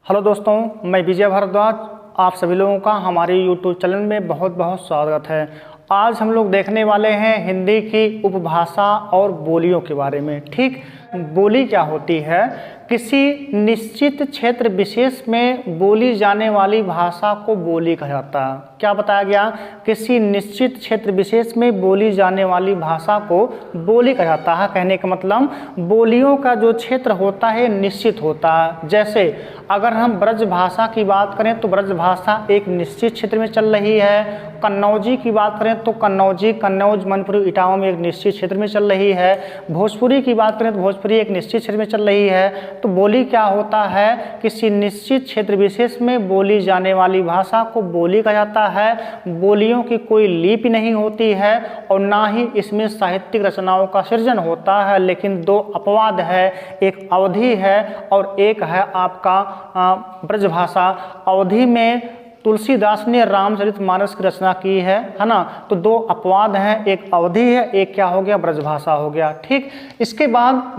Hello दोस्तों, मैं विजय भारद्वाज। आप सभी लोगों का हमारे यूट्यूब चैनल में बहुत बहुत स्वागत है। आज हम लोग देखने वाले हैं हिंदी की उपभाषा और बोलियों के बारे में। ठीक, बोली क्या होती है? किसी निश्चित क्षेत्र विशेष में बोली जाने वाली भाषा को बोली कहा जाता है। क्या बताया गया? किसी निश्चित क्षेत्र विशेष में बोली जाने वाली भाषा को बोली कहा जाता है। कहने का मतलब बोलियों का जो क्षेत्र होता है निश्चित होता है। जैसे अगर हम ब्रज भाषा की बात करें तो ब्रज भाषा एक निश्चित क्षेत्र में चल रही है। कन्नौजी की बात करें तो कन्नौज मनपुरी इटावा में एक निश्चित क्षेत्र में चल रही है। भोजपुरी की बात करें तो भोजपुरी एक निश्चित क्षेत्र में चल रही है। तो बोली क्या होता है? किसी निश्चित क्षेत्र विशेष में बोली जाने वाली भाषा को बोली कहा जाता है। बोलियों की कोई लिपि नहीं होती है और ना ही इसमें साहित्यिक रचनाओं का सृजन होता है, लेकिन दो अपवाद है, एक अवधी है और एक है आपका ब्रजभाषा। अवधि में तुलसीदास ने रामचरितमानस की रचना की है ना। तो दो अपवाद हैं, एक अवधि है, एक क्या हो गया? ब्रजभाषा हो गया। ठीक, इसके बाद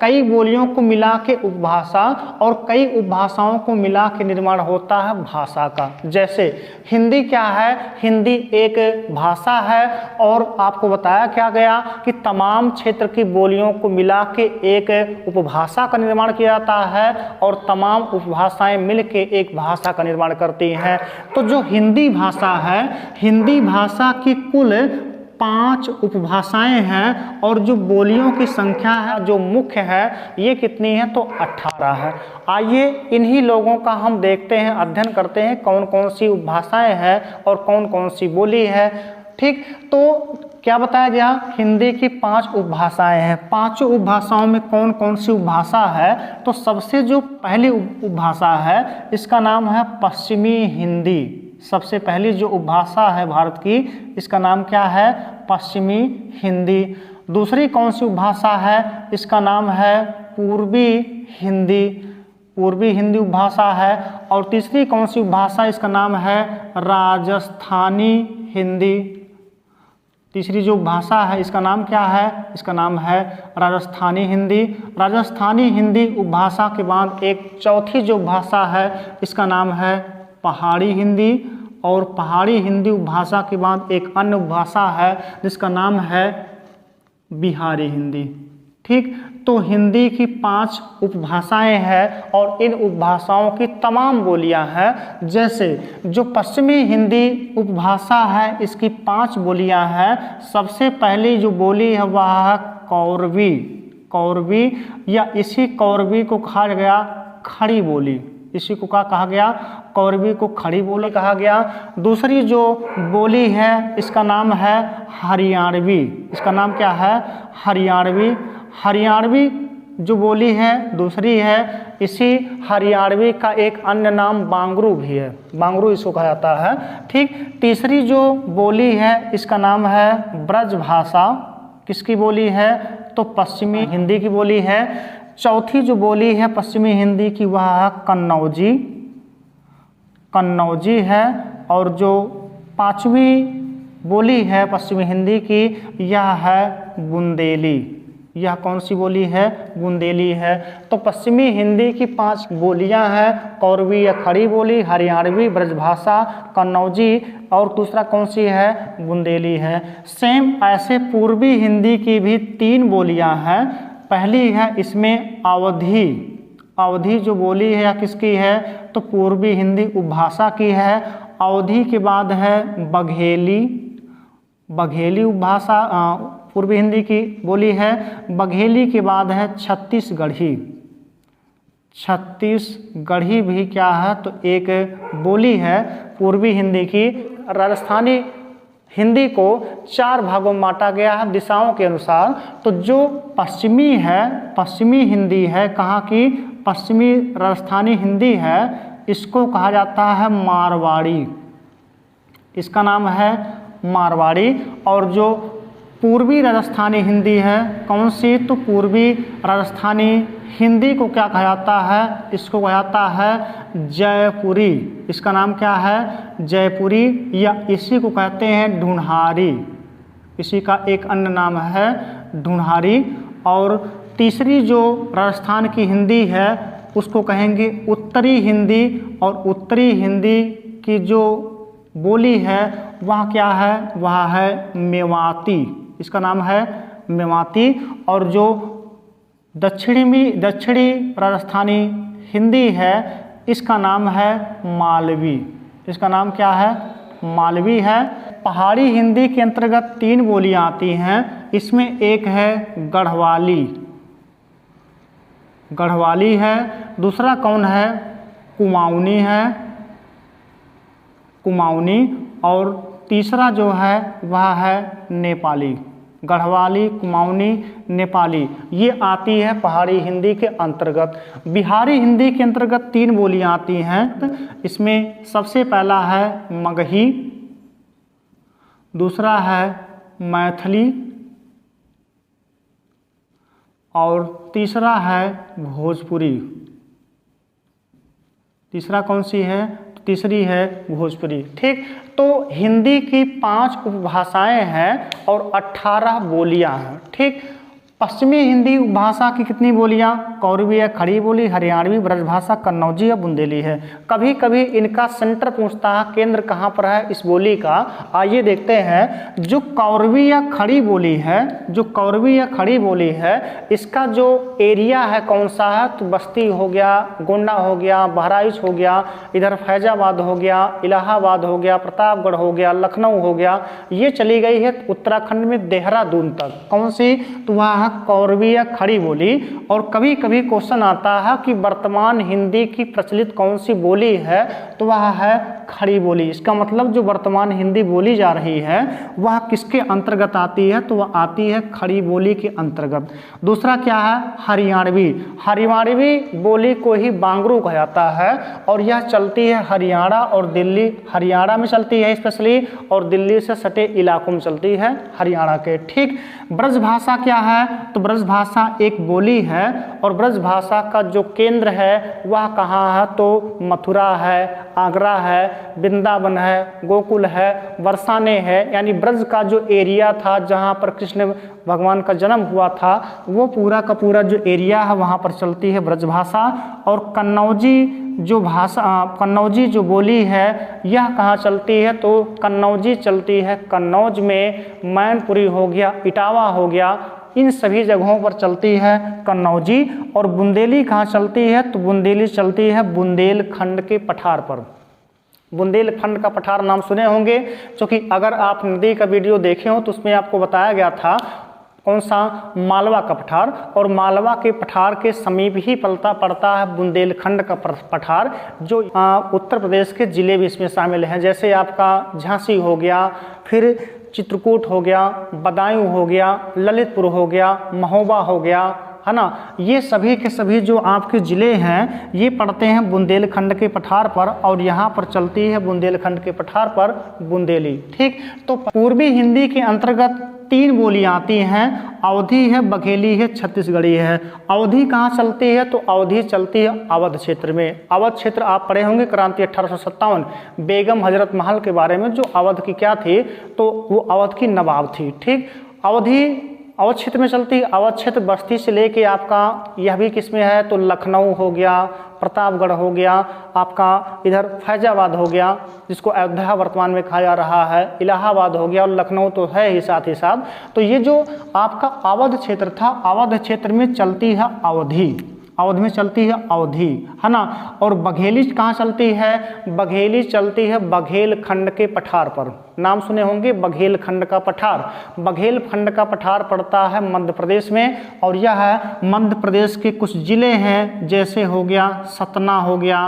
कई बोलियों को मिला के उपभाषा और कई उपभाषाओं को मिला के निर्माण होता है भाषा का। जैसे हिंदी क्या है? हिंदी एक भाषा है और आपको बताया क्या गया कि तमाम क्षेत्र की बोलियों को मिला के एक उपभाषा का निर्माण किया जाता है और तमाम उपभाषाएं मिल के एक भाषा का निर्माण करती हैं। तो जो हिंदी भाषा है, हिंदी भाषा की कुल 5 उपभाषाएं हैं और जो बोलियों की संख्या है जो मुख्य है ये कितनी है? तो 18 है। आइए इन्हीं लोगों का हम देखते हैं, अध्ययन करते हैं कौन कौन सी उपभाषाएं हैं और कौन कौन सी बोली है। ठीक, तो क्या बताया गया? हिंदी की 5 उपभाषाएं हैं। 5 उपभाषाओं में कौन कौन सी उपभाषा है? तो सबसे जो पहली उपभाषा है इसका नाम है पश्चिमी हिंदी। सबसे पहली जो उपभाषा है भारत की, इसका नाम क्या है? पश्चिमी हिंदी। दूसरी कौन सी उपभाषा है? इसका नाम है पूर्वी हिंदी। पूर्वी हिंदी उपभाषा है। और तीसरी कौन सी उपभाषा? इसका नाम है राजस्थानी हिंदी। तीसरी जो भाषा है इसका नाम क्या है? इसका नाम है राजस्थानी हिंदी। राजस्थानी हिंदी उपभाषा के बाद एक चौथी जो भाषा है इसका नाम है पहाड़ी हिंदी। और पहाड़ी हिंदी उपभाषा के बाद एक अन्य उपभाषा है जिसका नाम है बिहारी हिंदी। ठीक, तो हिंदी की 5 उपभाषाएं हैं और इन उपभाषाओं की तमाम बोलियां हैं। जैसे जो पश्चिमी हिंदी उपभाषा है इसकी 5 बोलियां हैं। सबसे पहली जो बोली है वह है कौरवी। कौरवी या इसी कौरवी को कहा गया खड़ी बोली। इसी को क्या कहा गया? कौरवी को खड़ी बोली कहा गया। दूसरी जो बोली है इसका नाम है हरियाणवी। इसका नाम क्या है? हरियाणवी। हरियाणवी जो बोली है दूसरी है। इसी हरियाणवी का एक अन्य नाम बांगरू भी है। बांगरू इसको कहा जाता है। ठीक, तीसरी जो बोली है इसका नाम है ब्रजभाषा। किसकी बोली है? तो पश्चिमी हिंदी की बोली है। चौथी जो बोली है पश्चिमी हिंदी की वह है कन्नौजी। कन्नौजी है। और जो 5वीं बोली है पश्चिमी हिंदी की यह है बुंदेली। यह कौन सी बोली है? बुंदेली है। तो पश्चिमी हिंदी की 5 बोलियां हैं, कौरवी या खड़ी बोली, हरियाणवी, ब्रजभाषा, कन्नौजी और दूसरा कौन सी है? बुंदेली है। सेम ऐसे पूर्वी हिंदी की भी 3 बोलियां हैं। पहली है इसमें अवधी। अवधी जो बोली है या किसकी है? तो पूर्वी हिंदी उपभाषा की है। अवधी के बाद है बघेली। बघेली उपभाषा पूर्वी हिंदी की बोली है। बघेली के बाद है छत्तीसगढ़ी। छत्तीसगढ़ी भी क्या है? तो एक बोली है पूर्वी हिंदी की। राजस्थानी हिंदी को 4 भागों में बांटा गया है दिशाओं के अनुसार। तो जो पश्चिमी है, पश्चिमी हिंदी है, कहाँ की? पश्चिमी राजस्थानी हिंदी है, इसको कहा जाता है मारवाड़ी। इसका नाम है मारवाड़ी। और जो पूर्वी राजस्थानी हिंदी है कौन सी? तो पूर्वी राजस्थानी हिंदी को क्या कहा जाता है? इसको कहा जाता है जयपुरी। इसका नाम क्या है? जयपुरी या इसी को कहते हैं ढूंढारी। इसी का एक अन्य नाम है ढूंढारी। और तीसरी जो राजस्थान की हिंदी है उसको कहेंगे उत्तरी हिंदी। और उत्तरी हिंदी की जो बोली है वह क्या है, वह है मेवाती, इसका नाम है मेवाती। और जो दक्षिणी राजस्थानी हिंदी है इसका नाम है मालवी, इसका नाम क्या है, मालवी है। पहाड़ी हिंदी के अंतर्गत 3 बोलियां आती हैं, इसमें एक है गढ़वाली, गढ़वाली है। दूसरा कौन है, कुमाऊनी है, कुमाऊनी। और तीसरा जो है वह है नेपाली। गढ़वाली, कुमाऊनी, नेपाली ये आती है पहाड़ी हिंदी के अंतर्गत। बिहारी हिंदी के अंतर्गत 3 बोलियां आती हैं, इसमें सबसे पहला है मगही, दूसरा है मैथिली और तीसरा है भोजपुरी। तीसरा कौन सी है, तीसरी है भोजपुरी। ठीक, तो हिंदी की 5 उपभाषाएं हैं और 18 बोलियां हैं। ठीक, पश्चिमी हिंदी भाषा की कितनी बोलियां, कौरवी है, खड़ी बोली, हरियाणवी, ब्रजभाषा, कन्नौजी या बुंदेली है। कभी कभी इनका सेंटर पूछता है केंद्र कहाँ पर है इस बोली का। आइए देखते हैं। जो कौरवी या खड़ी बोली है, जो कौरवी या खड़ी बोली है, इसका जो एरिया है कौन सा है, तो बस्ती हो गया, गोंडा हो गया, बहराइच हो गया, इधर फैजाबाद हो गया, इलाहाबाद हो गया, प्रतापगढ़ हो गया, लखनऊ हो गया, ये चली गई है उत्तराखंड में देहरादून तक। कौन सी, तो वह कौरवी या खड़ी बोली। और कभी कभी क्वेश्चन आता है कि वर्तमान हिंदी की प्रचलित कौन सी बोली है, तो वह है खड़ी बोली। इसका मतलब जो वर्तमान हिंदी बोली जा रही है वह किसके अंतर्गत आती है, तो वह आती है खड़ी बोली के अंतर्गत। दूसरा क्या है, हरियाणवी। हरियाणवी बोली को ही बांगरू कहा जाता है और यह चलती है हरियाणा और दिल्ली, हरियाणा में चलती है स्पेशली, और दिल्ली से सटे इलाकों में चलती है हरियाणा के। ठीक, ब्रजभाषा क्या है, तो ब्रजभाषा एक बोली है और ब्रजभाषा का जो केंद्र है वह कहाँ है, तो मथुरा है, आगरा है, वृंदावन है, गोकुल है, बरसाने है। यानी ब्रज का जो एरिया था जहाँ पर कृष्ण भगवान का जन्म हुआ था वो पूरा का पूरा जो एरिया है वहाँ पर चलती है ब्रजभाषा। और कन्नौजी जो भाषा, कन्नौजी जो बोली है यह कहाँ चलती है, तो कन्नौजी चलती है कन्नौज में, मैनपुरी हो गया, इटावा हो गया, इन सभी जगहों पर चलती है कन्नौजी। और बुंदेली कहाँ चलती है, तो बुंदेली चलती है बुंदेलखंड के पठार पर। बुंदेलखंड का पठार नाम सुने होंगे, क्योंकि अगर आप नदी का वीडियो देखे हो तो उसमें आपको बताया गया था कौन सा, मालवा का पठार। और मालवा के पठार के समीप ही पड़ता है बुंदेलखंड का पठार, जो उत्तर प्रदेश के जिले भी इसमें शामिल हैं। जैसे आपका झांसी हो गया, फिर चित्रकूट हो गया, बदायूं हो गया, ललितपुर हो गया, महोबा हो गया, है ना। ये सभी के सभी जो आपके ज़िले हैं ये पड़ते हैं बुंदेलखंड के पठार पर, और यहाँ पर चलती है बुंदेलखंड के पठार पर बुंदेली। ठीक, तो पूर्वी हिंदी के अंतर्गत 3 बोलियां आती हैं, अवधी है, बघेली है, छत्तीसगढ़ी है। अवधी कहाँ चलती है, तो अवधी चलती है अवध क्षेत्र में। अवध क्षेत्र आप पढ़े होंगे क्रांति 1857 बेगम हजरत महल के बारे में, जो अवध की क्या थी, तो वो अवध की नवाब थी। ठीक, अवधी अवध क्षेत्र में चलती है। अवध क्षेत्र बस्ती से लेके आपका यह भी किसमें है, तो लखनऊ हो गया, प्रतापगढ़ हो गया, आपका इधर फैजाबाद हो गया जिसको अयोध्या वर्तमान में कहा जा रहा है, इलाहाबाद हो गया, और लखनऊ तो है ही साथ ही साथ। तो ये जो आपका अवध क्षेत्र था, अवध क्षेत्र में चलती है अवधी, अवध में चलती है अवधी, है ना। और बघेली कहाँ चलती है, बघेली चलती है बघेलखंड के पठार पर। नाम सुने होंगे बघेलखंड का पठार। बघेलखंड का पठार पड़ता है मध्य प्रदेश में, और यह है मध्य प्रदेश के कुछ जिले हैं, जैसे हो गया सतना हो गया,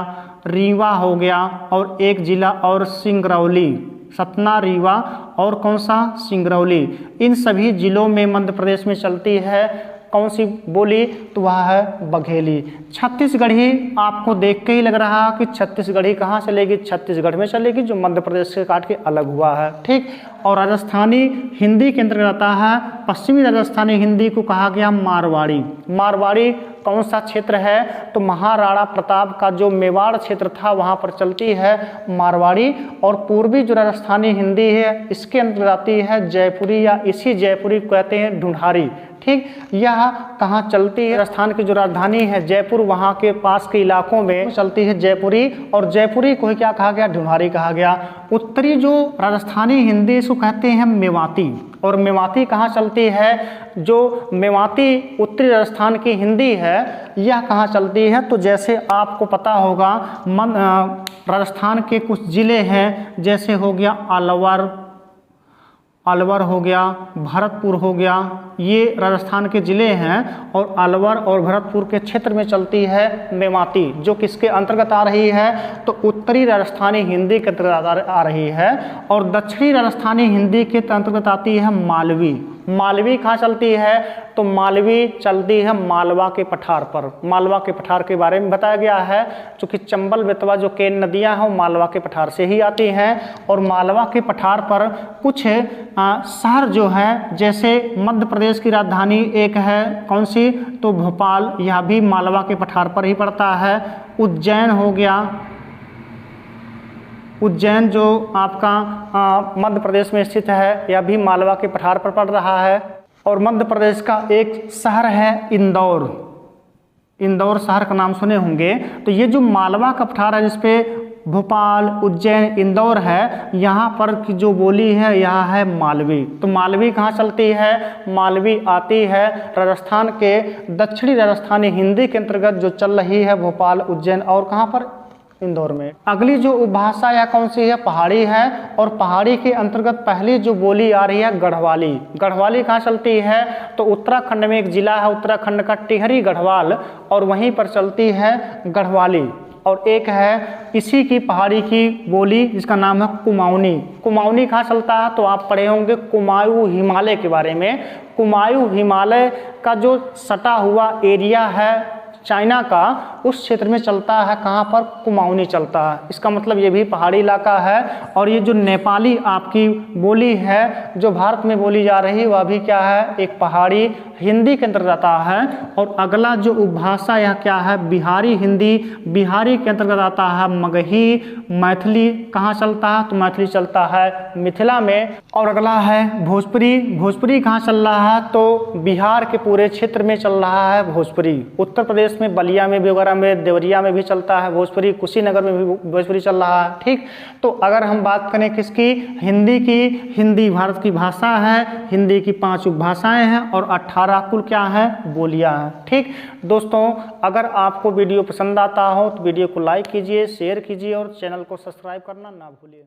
रीवा हो गया, और एक जिला और सिंगरौली, सतना, रीवा और कौन सा, सिंगरौली। इन सभी जिलों में मध्य प्रदेश में चलती है कौन सी बोली, तो वह है बघेली। छत्तीसगढ़ी आपको देख के ही लग रहा है कि छत्तीसगढ़ी कहाँ चलेगी, छत्तीसगढ़ में चलेगी, जो मध्य प्रदेश से काट के अलग हुआ है। ठीक, और राजस्थानी हिंदी के अंतर्गत आता है, पश्चिमी राजस्थानी हिंदी को कहा गया मारवाड़ी। मारवाड़ी कौन सा क्षेत्र है, तो महाराणा प्रताप का जो मेवाड़ क्षेत्र था वहाँ पर चलती है मारवाड़ी। और पूर्वी जो राजस्थानी हिंदी है इसके अंतर्गत आती है जयपुरी, या इसी जयपुरी को कहते हैं ढूंढारी। ठीक। यह कहाँ चलती है? राजस्थान की जो राजधानी है जयपुर, वहाँ के पास के इलाकों में चलती है जयपुरी, और जयपुरी को ही क्या कहा गया? ढूंढारी कहा गया। उत्तरी जो राजस्थानी हिंदी इसको कहते हैं मेवाती, और मेवाती कहाँ चलती है? जो मेवाती उत्तरी राजस्थान की हिंदी है यह कहाँ चलती है? तो जैसे आपको पता होगा राजस्थान के कुछ ज़िले हैं, जैसे हो गया अलवर हो गया, भरतपुर हो गया, ये राजस्थान के ज़िले हैं, और अलवर और भरतपुर के क्षेत्र में चलती है मेवाती, जो किसके अंतर्गत आ रही है? तो उत्तरी राजस्थानी हिंदी के अंतर्गत आ रही है। और दक्षिणी राजस्थानी हिंदी के अंतर्गत आती है मालवी। मालवी कहाँ चलती है? तो मालवी चलती है मालवा के पठार पर। मालवा के पठार के बारे में बताया गया है, चूँकि चंबल बेतवा जो केन नदियाँ हैं वो मालवा के पठार से ही आती हैं। और मालवा के पठार पर कुछ शहर जो है, जैसे मध्य प्रदेश की राजधानी एक है कौन सी? तो भोपाल, यह भी मालवा के पठार पर ही पड़ता है। उज्जैन हो गया, उज्जैन जो आपका मध्य प्रदेश में स्थित है, यह भी मालवा के पठार पर पड़ रहा है। और मध्य प्रदेश का एक शहर है इंदौर, इंदौर शहर का नाम सुने होंगे। तो ये जो मालवा का पठार है जिसपे भोपाल, उज्जैन, इंदौर है, यहाँ पर की जो बोली है यह है मालवी। तो मालवी कहाँ चलती है? मालवी आती है राजस्थान के दक्षिणी राजस्थानी हिंदी के अंतर्गत, जो चल रही है भोपाल, उज्जैन और कहाँ पर? इंदौर में। अगली जो उपभाषा या कौन सी है? पहाड़ी है। और पहाड़ी के अंतर्गत पहली जो बोली आ रही है गढ़वाली। गढ़वाली कहाँ चलती है? तो उत्तराखंड में एक जिला है उत्तराखंड का टिहरी गढ़वाल, और वहीं पर चलती है गढ़वाली। और एक है इसी की पहाड़ी की बोली जिसका नाम है कुमाऊनी। कुमाऊनी कहाँ चलता है? तो आप पढ़े होंगे कुमाऊं हिमालय के बारे में। कुमाऊं हिमालय का जो सटा हुआ एरिया है चाइना का, उस क्षेत्र में चलता है। कहाँ पर? कुमाऊनी चलता है। इसका मतलब ये भी पहाड़ी इलाका है। और ये जो नेपाली आपकी बोली है जो भारत में बोली जा रही है, वह भी क्या है? एक पहाड़ी हिंदी के अंतर्गत आता है। और अगला जो उपभाषा यह क्या है? बिहारी हिंदी। बिहारी के अंतर्गत आता है मगही। मैथिली कहाँ चलता है? तो मैथिली चलता है मिथिला में। और अगला है भोजपुरी। भोजपुरी कहाँ चल रहा है? तो बिहार के पूरे क्षेत्र में चल रहा है भोजपुरी। उत्तर प्रदेश में बलिया में भी वगैरह में, देवरिया में भी चलता है भोजपुरी, कुशीनगर में भी भोजपुरी चल रहा है। ठीक। तो अगर हम बात करें किसकी? हिंदी की, हिंदी भारत की भाषा है। हिंदी की 5 उपभाषाएं हैं और 18 कुल क्या है? बोलियां हैं। ठीक दोस्तों, अगर आपको वीडियो पसंद आता हो तो वीडियो को लाइक कीजिए, शेयर कीजिए और चैनल को सब्सक्राइब करना ना भूलिए।